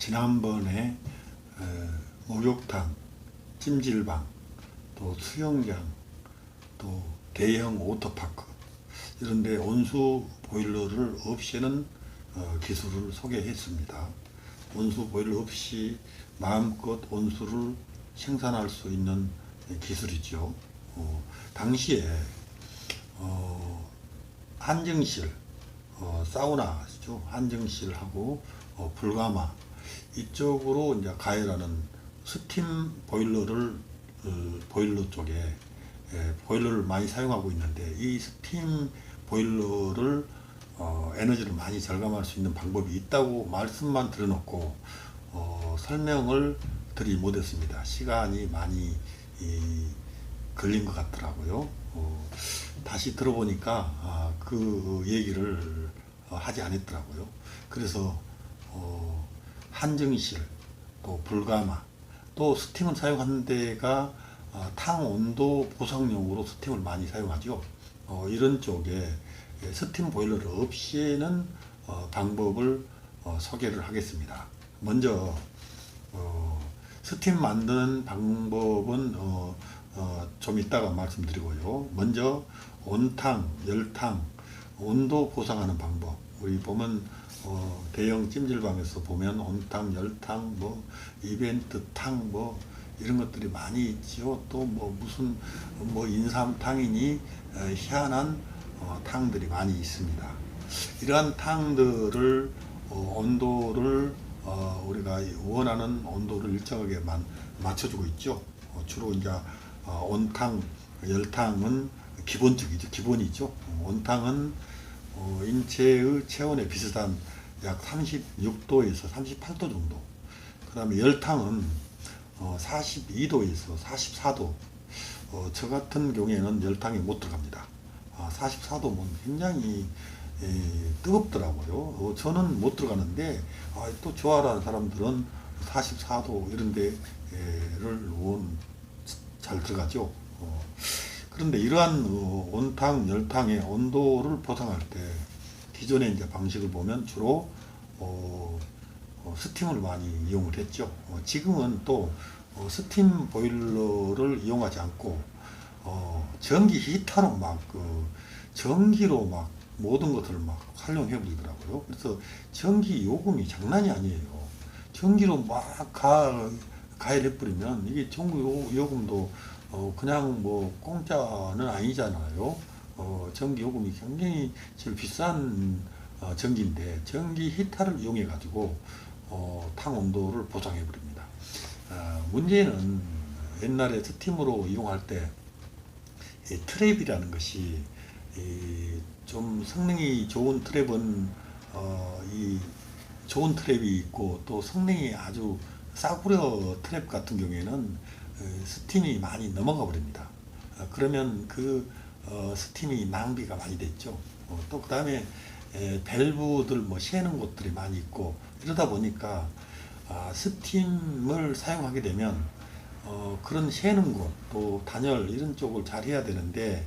지난번에 목욕탕, 찜질방, 또 수영장, 또 대형 워터파크 이런 데 온수 보일러를 없애는 기술을 소개했습니다. 온수 보일러 없이 마음껏 온수를 생산할 수 있는 기술이죠. 당시에 한정실, 사우나죠. 한정실하고 불가마 이쪽으로 이제 가열하는 스팀 보일러를 보일러 쪽에 보일러를 많이 사용하고 있는데, 이 스팀 보일러를 에너지를 많이 절감할 수 있는 방법이 있다고 말씀만 드려놓고 설명을 드리지 못했습니다. 시간이 많이 걸린 것 같더라고요. 다시 들어보니까 그 얘기를 하지 않았더라고요. 그래서 한정실, 또 불가마, 또 스팀을 사용하는 데가 탕 온도 보상용으로 스팀을 많이 사용하죠. 이런 쪽에 스팀 보일러를 없애는 방법을 소개를 하겠습니다. 먼저 스팀 만드는 방법은 좀 이따가 말씀드리고요. 먼저 온탕, 열탕, 온도 보상하는 방법. 우리 보면 대형 찜질방에서 보면 온탕, 열탕, 뭐 이벤트 탕, 뭐 이런 것들이 많이 있죠. 또 뭐 무슨 뭐 인삼탕이니 희한한 탕들이 많이 있습니다. 이러한 탕들을 온도를 우리가 원하는 온도를 일정하게 맞춰주고 있죠. 주로 이제 온탕, 열탕은 기본적이죠. 기본이죠. 온탕은 인체의 체온에 비슷한 약 36도에서 38도 정도. 그 다음에 열탕은 42도에서 44도. 저 같은 경우에는 열탕에 못 들어갑니다. 44도면 굉장히 뜨겁더라고요. 저는 못 들어가는데 또 좋아하는 사람들은 44도 이런 데를 잘 들어가죠. 그런데 이러한 온탕, 열탕의 온도를 보상할 때 기존의 이제 방식을 보면 주로 스팀을 많이 이용을 했죠. 지금은 또 스팀 보일러를 이용하지 않고 전기 히터로 막 전기로 막 모든 것을 막 활용해 버리더라고요. 그래서 전기 요금이 장난이 아니에요. 전기로 막 가열해 버리면 이게 전기 요금도 그냥 뭐 공짜는 아니잖아요. 전기 요금이 굉장히 제일 비싼 전기인데, 전기 히터를 이용해 가지고 탕 온도를 보상해 버립니다. 문제는 옛날에 스팀으로 이용할 때 트랩이라는 것이 좀 성능이 좋은 트랩은 이 좋은 트랩이 있고, 또 성능이 아주 싸구려 트랩 같은 경우에는 스팀이 많이 넘어가 버립니다. 그러면 그 스팀이 낭비가 많이 됐죠. 또 그 다음에 밸브들 뭐 새는 곳들이 많이 있고, 이러다 보니까 스팀을 사용하게 되면 그런 새는 곳, 또 단열 이런 쪽을 잘 해야 되는데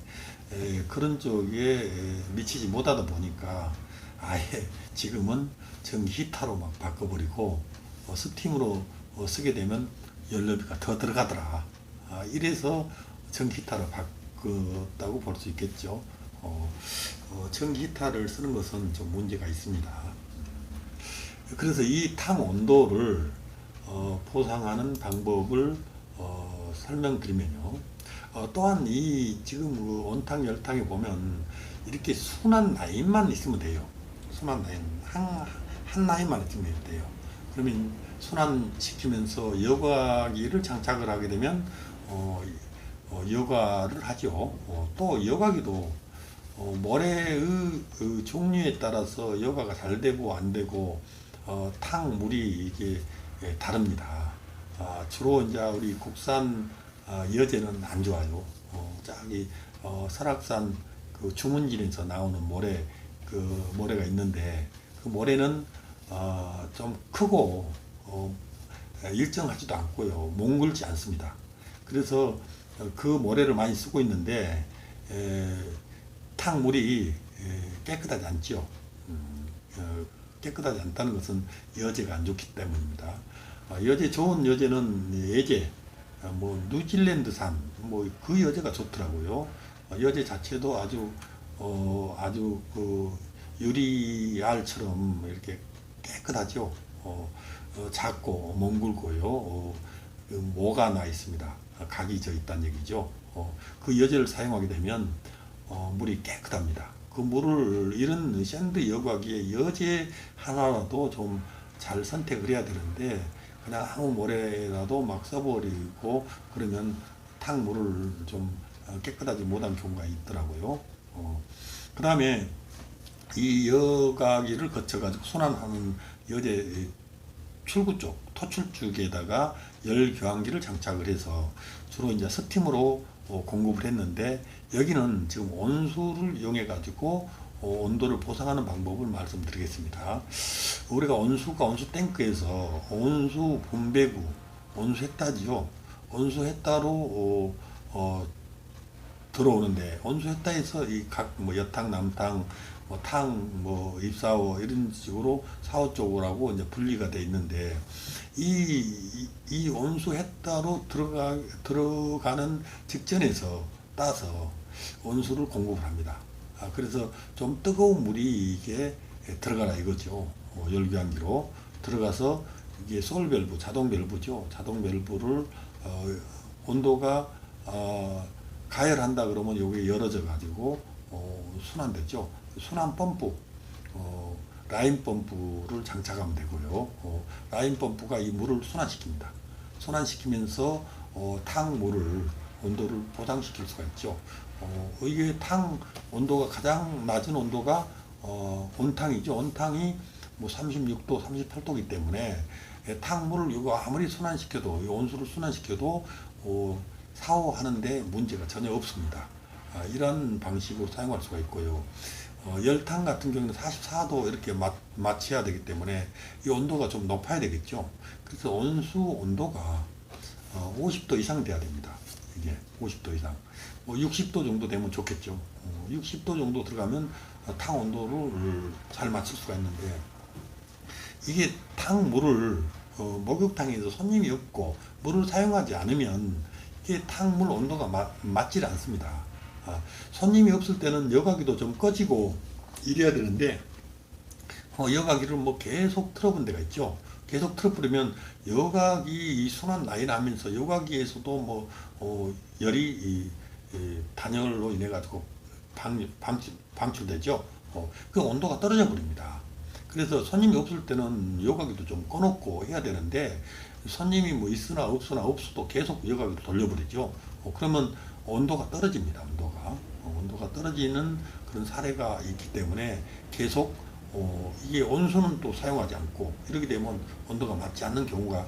그런 쪽에 미치지 못하다 보니까 아예 지금은 전기 히터로 막 바꿔버리고 스팀으로 쓰게 되면 연료비가 더 들어가더라. 이래서 전기 히터로 바꿨다고 볼 수 있겠죠. 전기 히터를 쓰는 것은 좀 문제가 있습니다. 그래서 이 탕 온도를 보상하는 방법을 설명드리면요. 또한 이 지금 그 온탕 열탕에 보면 이렇게 순환 라인만 있으면 돼요. 순환 라인 한 라인만 있으면 돼요. 그러면 순환시키면서 여과기를 장착을 하게 되면 여과를 하죠. 또 여과기도 모래의 그 종류에 따라서 여과가 잘 되고 안 되고 탕 물이 이게 다릅니다. 주로 이제 우리 국산 여제는 안 좋아요. 저기 설악산 그 주문진에서 나오는 모래, 그 모래가 있는데 그 모래는 좀 크고 일정하지도 않고요, 몽글지 않습니다. 그래서 그 모래를 많이 쓰고 있는데 탕물이 깨끗하지 않죠. 깨끗하지 않다는 것은 여제가 안 좋기 때문입니다. 여제 좋은 여제는 예제, 뭐 뉴질랜드산 뭐 그 여제가 좋더라고요. 여제 자체도 아주 그 유리알처럼 이렇게 깨끗하죠. 작고 몽글고요. 그 모가 나 있습니다. 각이 져 있다는 얘기죠. 그 여제를 사용하게 되면 물이 깨끗합니다. 그 물을 이런 샌드 여과기에 여제 하나라도 좀 잘 선택을 해야 되는데 그냥 아무 모래라도 막 써버리고 그러면 탕물을 좀 깨끗하지 못한 경우가 있더라고요. 그 다음에 이 여과기를 거쳐가지고 순환하는 여제 출구 쪽, 토출 쪽에다가 열 교환기를 장착을 해서 주로 이제 스팀으로 공급을 했는데 여기는 지금 온수를 이용해 가지고 온도를 보상하는 방법을 말씀드리겠습니다. 우리가 온수 탱크에서 온수 분배구, 온수 햇따지요. 온수 햇따로 들어오는데 온수 햇따에서 이 각 뭐 여탕, 남탕, 뭐 탕, 뭐 입사호 이런 식으로 사호 쪽으로 이제 분리가 돼 있는데 이 온수 햇따로 들어가는 직전에서 따서 온수를 공급을 합니다. 그래서 좀 뜨거운 물이 이게 들어가라 이거죠. 열교환기로 들어가서 이게 솔 밸브, 자동 밸브죠. 자동 밸브를 온도가 가열한다 그러면 여기 열어져 가지고 순환되죠. 순환 펌프, 라인 펌프를 장착하면 되고요. 라인 펌프가 이 물을 순환시킵니다. 순환시키면서 탕 물을 온도를 보장시킬 수가 있죠. 이게 탕 온도가 가장 낮은 온도가 온탕이죠. 온탕이 뭐 36도, 38도이기 때문에 탕물을 이거 아무리 순환시켜도 이 온수를 순환시켜도 샤워하는데 문제가 전혀 없습니다. 이런 방식으로 사용할 수가 있고요. 열탕 같은 경우는 44도 이렇게 맞춰야 되기 때문에 이 온도가 좀 높아야 되겠죠. 그래서 온수 온도가 50도 이상 돼야 됩니다. 이게 50도 이상. 뭐 60도 정도 되면 좋겠죠. 60도 정도 들어가면 탕 온도를 잘 맞출 수가 있는데 이게 탕 물을 목욕탕에서 손님이 없고 물을 사용하지 않으면 이게 탕물 온도가 맞질 않습니다. 손님이 없을 때는 여과기도 좀 꺼지고 이래야 되는데 여과기를 뭐 계속 틀어본 데가 있죠. 계속 틀어버리면 여과기 순환 라인 하면서 여과기에서도 뭐 열이 단열로 인해 가지고 방출되죠. 그 온도가 떨어져 버립니다. 그래서 손님이 없을 때는 여과기도 좀 꺼놓고 해야 되는데 손님이 뭐 있으나 없어도 계속 여과기를 돌려버리죠. 그러면 온도가 떨어집니다. 온도가 떨어지는 그런 사례가 있기 때문에 계속 이게 온수는 또 사용하지 않고 이렇게 되면 온도가 맞지 않는 경우가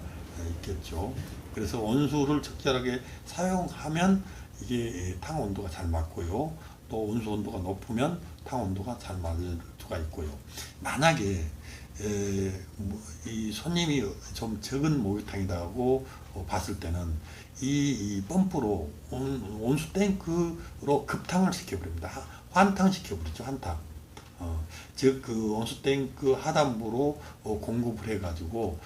있겠죠. 그래서 온수를 적절하게 사용하면 이게 탕 온도가 잘 맞고요. 또 온수 온도가 높으면 탕 온도가 잘 맞을 수가 있고요. 만약에 이 손님이 좀 적은 목욕탕이라고 봤을 때는 이 펌프로 온수 탱크로 급탕을 시켜버립니다. 환탕 시켜버리죠. 환탕. 즉 그 온수 탱크 하단부로 공급을 해가지고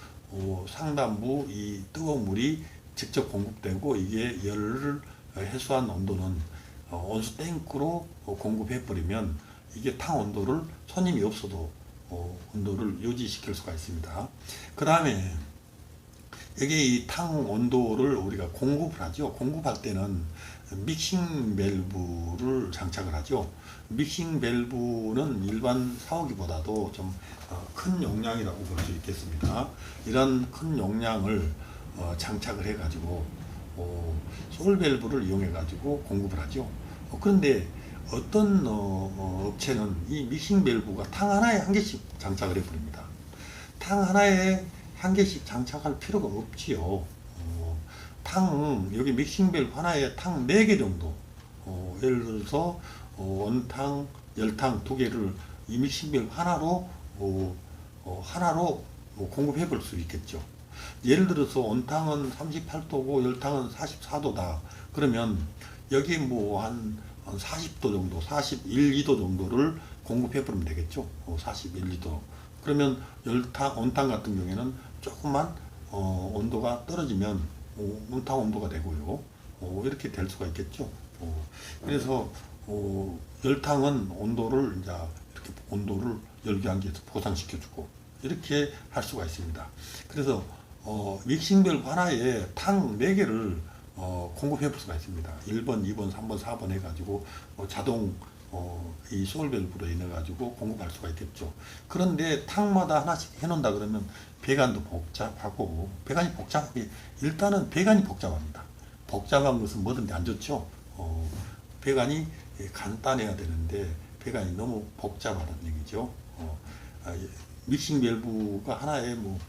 상단부 이 뜨거운 물이 직접 공급되고 이게 열을 해소한 온도는 온수 탱크로 공급해버리면 이게 탕 온도를 손님이 없어도 온도를 유지시킬 수가 있습니다. 그 다음에 여기 이 탕 온도를 우리가 공급을 하죠. 공급할 때는 믹싱 밸브를 장착을 하죠. 믹싱 밸브는 일반 샤워기보다도 좀 큰 용량이라고 볼 수 있겠습니다. 이런 큰 용량을 장착을 해가지고 솔 밸브를 이용해가지고 공급을 하죠. 그런데 어떤 업체는 이 믹싱 밸브가 탕 하나에 한 개씩 장착을 해버립니다. 탕 하나에 한 개씩 장착할 필요가 없지요. 여기 믹싱 밸브 하나에 탕 4개 정도, 예를 들어서 원탕, 열탕 2개를 이 믹싱 밸브 하나로 공급해 볼 수 있겠죠. 예를 들어서 원탕은 38도고 열탕은 44도다. 그러면 여기 뭐 한 40도 정도, 41, 2도 정도를 공급해 버리면 되겠죠. 41, 2도. 그러면 온탕 같은 경우에는 조금만 온도가 떨어지면 온탕 온도가 되고요. 이렇게 될 수가 있겠죠. 그래서 열탕은 온도를 이제 이렇게 온도를 열교환기에서 보상시켜주고 이렇게 할 수가 있습니다. 그래서 믹싱밸브 하나에 탕 4개를 공급해 볼 수가 있습니다. 1번, 2번, 3번, 4번 해가지고 자동 이 소울밸브로 인해 가지고 공급할 수가 있겠죠. 그런데 탕마다 하나씩 해놓는다 그러면 배관도 복잡하고, 배관이 복잡하게, 일단은 배관이 복잡합니다. 복잡한 것은 뭐든지 안 좋죠. 배관이 간단해야 되는데 배관이 너무 복잡하다는 얘기죠. 믹싱 밸브가 하나에 뭐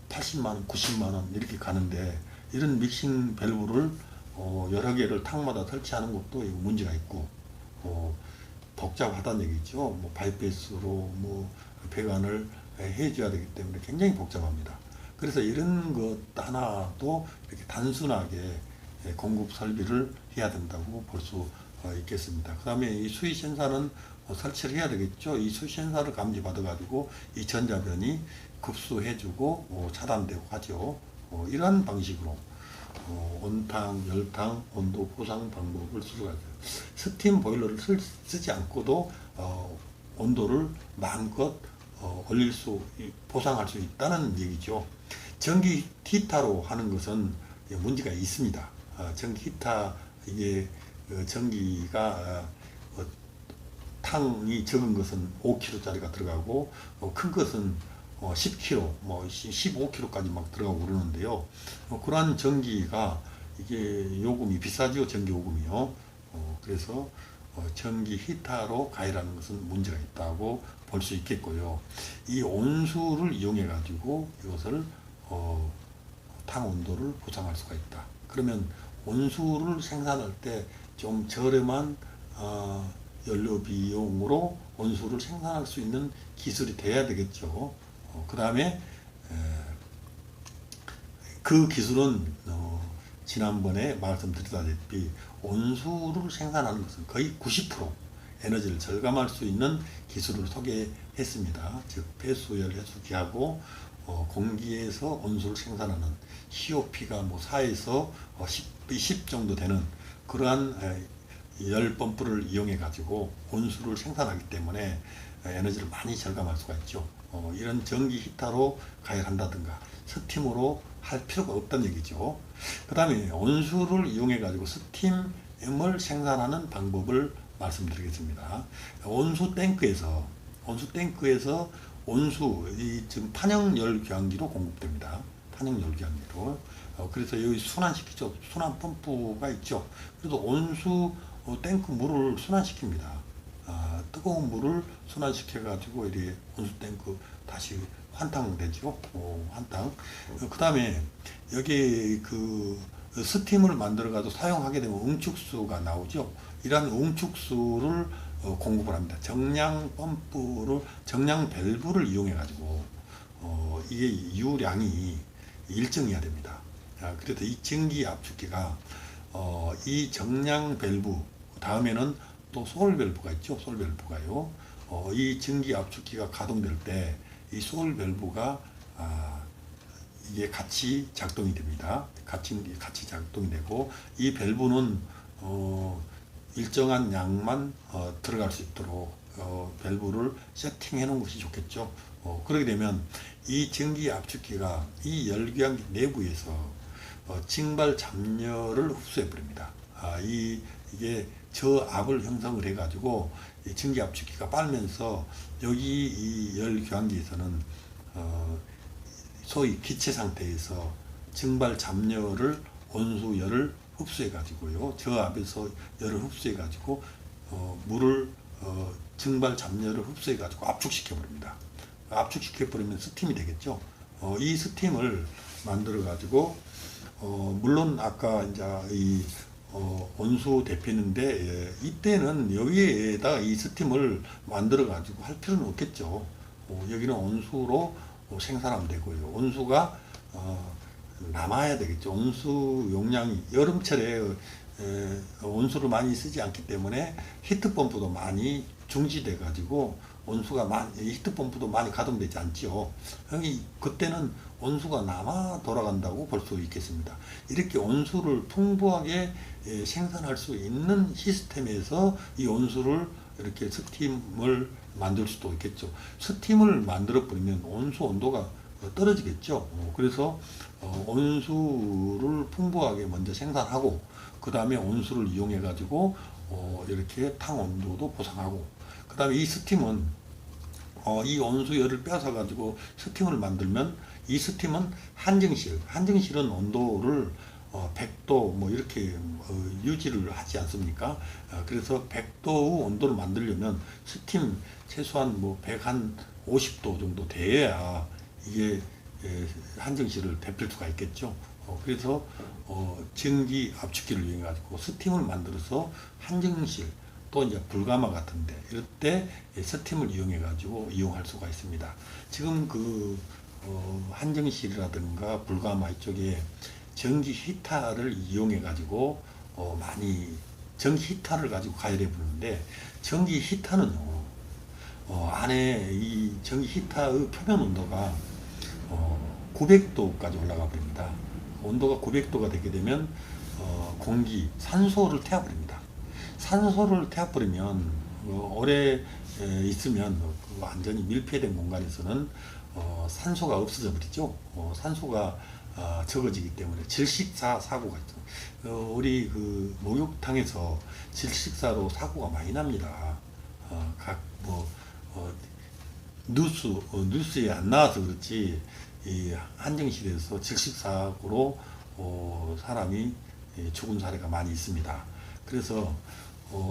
80만 원, 90만 원 이렇게 가는데, 이런 믹싱 밸브를 여러 개를 탕마다 설치하는 것도 문제가 있고 복잡하다는 얘기죠. 뭐 바이패스로 뭐 배관을 해줘야 되기 때문에 굉장히 복잡합니다. 그래서 이런 것 하나도 이렇게 단순하게 공급 설비를 해야 된다고 볼 수 있겠습니다. 그 다음에 이 수위 센서는 설치를 해야 되겠죠. 이 수위 센서를 감지받아 가지고 이 전자변이 급수해주고 차단되고 하죠. 이러한 방식으로 온탕, 열탕, 온도 보상 방법을 수가 있어요. 스팀 보일러를 쓰지 않고도 온도를 마음껏 보상할 수 있다는 얘기죠. 전기 히터로 하는 것은 문제가 있습니다. 전기 히터, 이게 전기가 탕이 적은 것은 5kg짜리가 들어가고 큰 것은 10kg, 15kg까지 막 들어가고 그러는데요. 그러한 전기가 이게 요금이 비싸죠, 전기 요금이요. 그래서 전기 히터로 가열하는 것은 문제가 있다고 볼 수 있겠고요. 이 온수를 이용해 가지고 이것을 탕 온도를 보상할 수가 있다. 그러면 온수를 생산할 때 좀 저렴한 연료 비용으로 온수를 생산할 수 있는 기술이 돼야 되겠죠. 그 다음에 그 기술은 지난번에 말씀드렸다시피 온수를 생산하는 것은 거의 90% 에너지를 절감할 수 있는 기술을 소개했습니다. 즉 폐수열 해수기하고 공기에서 온수를 생산하는 COP가 4에서 10 정도 되는 그러한 열 펌프를 이용해 가지고 온수를 생산하기 때문에 에너지를 많이 절감할 수가 있죠. 이런 전기 히터로 가열한다든가 스팀으로 할 필요가 없다는 얘기죠. 그 다음에 온수를 이용해 가지고 스팀을 생산하는 방법을 말씀드리겠습니다. 온수 탱크에서 지금 판형 열교환기로 공급됩니다. 판형 열교환기로. 그래서 여기 순환시키죠. 순환 펌프가 있죠. 그래서 온수 탱크 물을 순환시킵니다. 뜨거운 물을 순환시켜 가지고 이렇게 온수 탱크 다시 환탕되죠. 환탕. 그 다음에 여기 그 스팀을 만들어 가지고 사용하게 되면 응축수가 나오죠. 이러한 응축수를 공급을 합니다. 정량 밸브를 이용해 가지고 이게 유량이 일정해야 됩니다. 그래서 이 전기 압축기가 이 정량 밸브 다음에는 또 소울 밸브가 있죠. 소울 밸브가요. 이 전기 압축기가 가동될 때 이 소울 밸브가 이게 같이 작동이 됩니다. 같이 작동이 되고, 이 밸브는 일정한 양만 들어갈 수 있도록 밸브를 세팅해 놓은 것이 좋겠죠. 그렇게 되면 이 전기 압축기가 이 열교환기 내부에서 증발 잡열을 흡수해 버립니다. 이게 저압을 형성을 해 가지고 이 전기 압축기가 빨면서 여기 이 열교환기에서는 소위 기체 상태에서 증발 잡열을 온수 열을 흡수해 가지고요, 저압에서 열을 흡수해 가지고 물을 증발 잡열을 흡수해 가지고 압축시켜 버립니다. 압축시켜 버리면 스팀이 되겠죠. 이 스팀을 만들어 가지고 물론 아까 이제 이 온수 데피는데 이때는 여기에다 이 스팀을 만들어 가지고 할 필요는 없겠죠. 여기는 온수로 생산하면 되고요. 온수가 남아야 되겠죠. 온수 용량이 여름철에 온수를 많이 쓰지 않기 때문에 히트펌프도 많이 중지돼 가지고 온수가 히트펌프도 많이 가동되지 않죠. 그때는 온수가 남아 돌아간다고 볼 수 있겠습니다. 이렇게 온수를 풍부하게 생산할 수 있는 시스템에서 이 온수를 이렇게 스팀을 만들 수도 있겠죠. 스팀을 만들어 버리면 온수 온도가 떨어지겠죠. 그래서 온수를 풍부하게 먼저 생산하고 그 다음에 온수를 이용해 가지고 이렇게 탕 온도도 보상하고 그 다음에 이 스팀은 이 온수열을 빼앗아 가지고 스팀을 만들면 이 스팀은 한정실은 온도를 100도 뭐 이렇게 유지를 하지 않습니까? 그래서 100도의 온도를 만들려면 스팀 최소한 뭐 150도 정도 돼야 이게 한정실을 데필 수가 있겠죠. 그래서 전기 압축기를 이용해 가지고 스팀을 만들어서 한정실 또 이제 불가마 같은데 이럴 때 스팀을 이용해 가지고 이용할 수가 있습니다. 지금 그 한정실이라든가 불가마 이쪽에 전기 히터를 이용해 가지고 많이 전기 히터를 가지고 가열해 부르는데 전기 히터는요 안에 이 전기 히터의 표면 온도가 900도까지 올라가 버립니다. 온도가 900도가 되게 되면 산소를 태워버립니다. 산소를 태워버리면 오래 있으면 완전히 밀폐된 공간에서는 산소가 없어져 버리죠. 산소가 적어지기 때문에 질식사 사고가 있죠. 우리 그 목욕탕에서 질식사로 사고가 많이 납니다. 뉴스에 안 나와서 그렇지 이 한정실에서 질식사고로 사람이 죽은 사례가 많이 있습니다. 그래서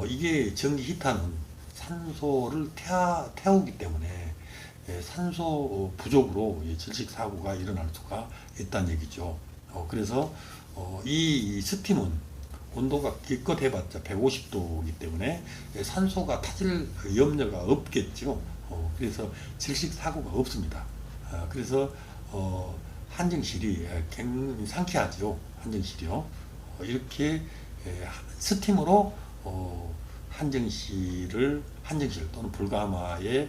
이게 전기 히터는 산소를 태우기 때문에 산소 부족으로 질식 사고가 일어날 수가 있다는 얘기죠. 그래서 이 스팀은 온도가 기껏 해봤자 150도이기 때문에 산소가 타질 염려가 없겠죠. 그래서 질식 사고가 없습니다. 그래서 한정실이 굉장히 상쾌하죠. 한정실이요. 이렇게 스팀으로 한정실 또는 불가마에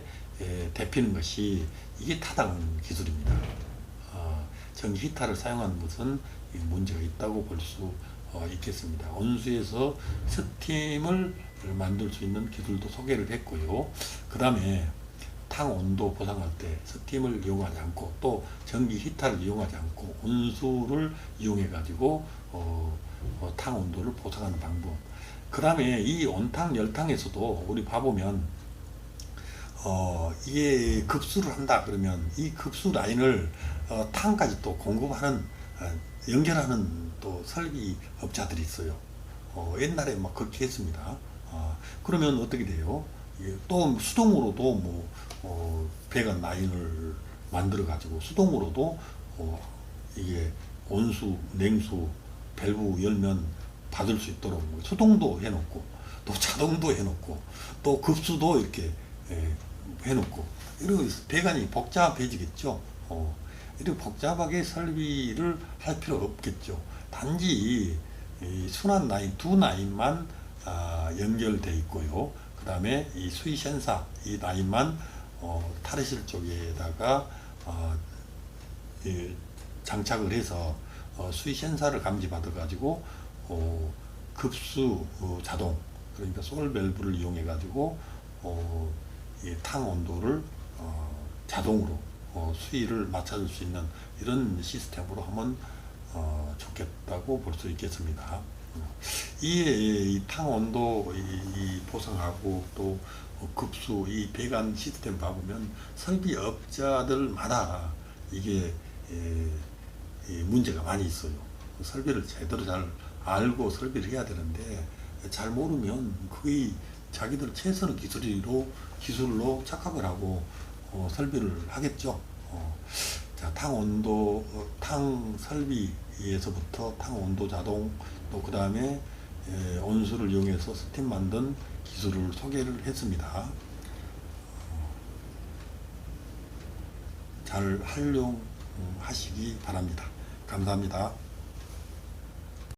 데피는 것이 이게 타당 기술입니다. 전기 히터를 사용하는 것은 문제가 있다고 볼 수 있겠습니다. 온수에서 스팀을 만들 수 있는 기술도 소개를 했고요. 그 다음에 탕 온도 보상할 때 스팀을 이용하지 않고 또 전기 히터를 이용하지 않고 온수를 이용해 가지고 탕 온도를 보상하는 방법. 그 다음에 이 온탕 열탕에서도 우리 봐보면 이게 급수를 한다 그러면 이 급수 라인을 탕까지 또 공급하는 연결하는 또 설비 업자들이 있어요. 옛날에 막 그렇게 했습니다. 그러면 어떻게 돼요? 또 수동으로도 배관 라인을 만들어 가지고 수동으로도 이게 온수, 냉수, 밸브 열면 받을 수 있도록 수동도 해놓고 또 자동도 해놓고 또 급수도 이렇게 해놓고 이런 배관이 복잡해지겠죠. 이렇게 복잡하게 설비를 할 필요가 없겠죠. 단지 순환 라인 두 라인만 연결돼 있고요. 그 다음에 이 수위 센서 이 라인만 탈의실 쪽에다가 장착을 해서 수위 센서를 감지받아 가지고 급수 자동 그러니까 솔 밸브를 이용해 가지고 이 탕 온도를 자동으로 수위를 맞춰줄 수 있는 이런 시스템으로 하면 좋겠다고 볼 수 있겠습니다. 이 탕 온도 보상하고 또 급수 이 배관 시스템 봐보면 설비업자들마다 이게 문제가 많이 있어요. 설비를 제대로 잘 알고 설비를 해야 되는데 잘 모르면 거의 자기들 최선의 기술로 착각을 하고 설비를 하겠죠. 자, 탕 설비에서부터 탕 온도 자동 또 그 다음에 온수를 이용해서 스팀 만든 기술을 소개를 했습니다. 잘 활용하시기 바랍니다. 감사합니다.